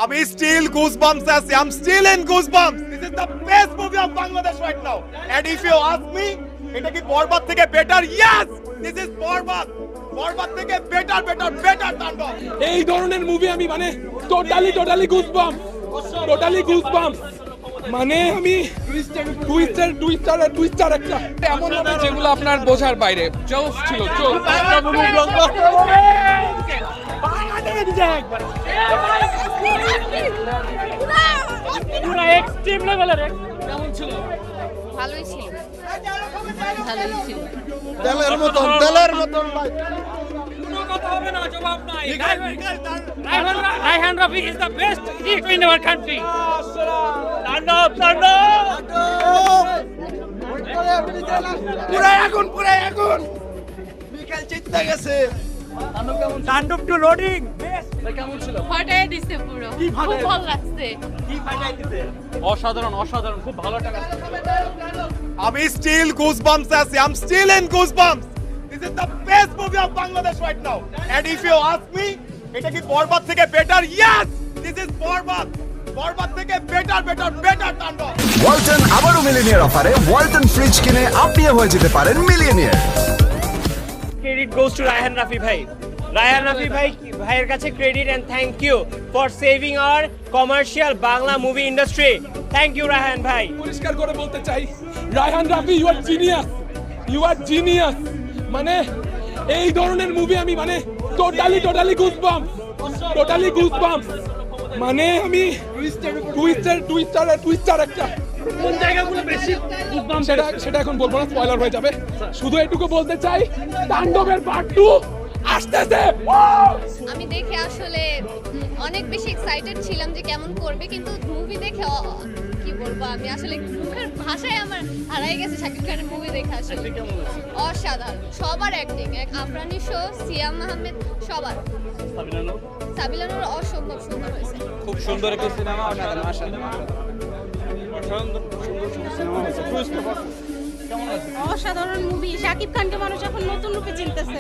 আমি still goosebumps আছি. I'm still in goosebumps. This is the best movie of Bangladesh right now. And if you ask me, এটা কি বরবাদ থেকে better? Yes, this is বরবাদ. বরবাদ থেকে better তাণ্ডব. এই ধরনের মুভি আমি মানে টোটালি গুজবাম্পস মানে আমি টুইস্টার একটা এমন হবে যেগুলো আপনার বোঝার বাইরে জোস ছিল পুরো এক্সট্রিম লেভেলের কেমন ছিল? ভালোই ছিল। তেলের মতন ভাই. কোনো কথা হবে না, জবাব নাই। Raihan Rafi is the best hero in our country. তাণ্ডব পুরাই আগুন বিকেল চিত্তে গেছে. তাণ্ডব টু লোডিং ফাটাই দিছে পুরো। খুব ভালো লাগছে। অসাধারণ খুব ভালো টাকা। আমি still goosebumps আছি. I'm still in goosebumps. This is the best movie of Bangladesh right now. And if you ask me, এটা কি বরবাদ থেকে better? Yes, this is বরবাদ. বরবাদ থেকে better তাণ্ডব. ওয়ালটন আবারও মিলিনিয়ার অফারে ওয়ালটন ফ্রিজ কিনে আপনিও হয়ে যেতে পারেন millionaire. Credit goes to Raihan Rafi ভাই। রায়হান রাফি ভাইয়ের কাছে credit and thank you for saving our commercial Bangla movie industry. Thank you Raihan ভাই। পরিষ্কার করে বলতে চাই Raihan Rafi you are genius মানে এই ধরনের মুভি আমি মানে টোটালি গুজবাম্পস মানে আমি টুইস্টার একটা কোন জায়গাগুলো বেশি goosebumps? সেটা এখন বলবো না, স্পয়লার হয়ে যাবে। শুধু এটুকু বলতে চাই তাণ্ডবের পার্ট 2 আসতেছে। আমি দেখে আসলে অনেক বেশি এক্সাইটেড ছিলাম যে কেমন করবে, কিন্তু মুভি দেখে কি বলবো, আমি আসলে মুখের ভাষায় আমার হারাই গেছে শাকিব খানের মুভি দেখে। আসলে অসাধারণ সবার অ্যাক্টিং, আফরানি শো, সিয়াম আহমেদ, সবার। সাবিলানুর অসম্ভব সুন্দর হয়েছে। খুব সুন্দর একটা সিনেমা। অসাধারণ মুভি। শাকিব খানকে মানুষ এখন নতুন রূপে চিনতেছে।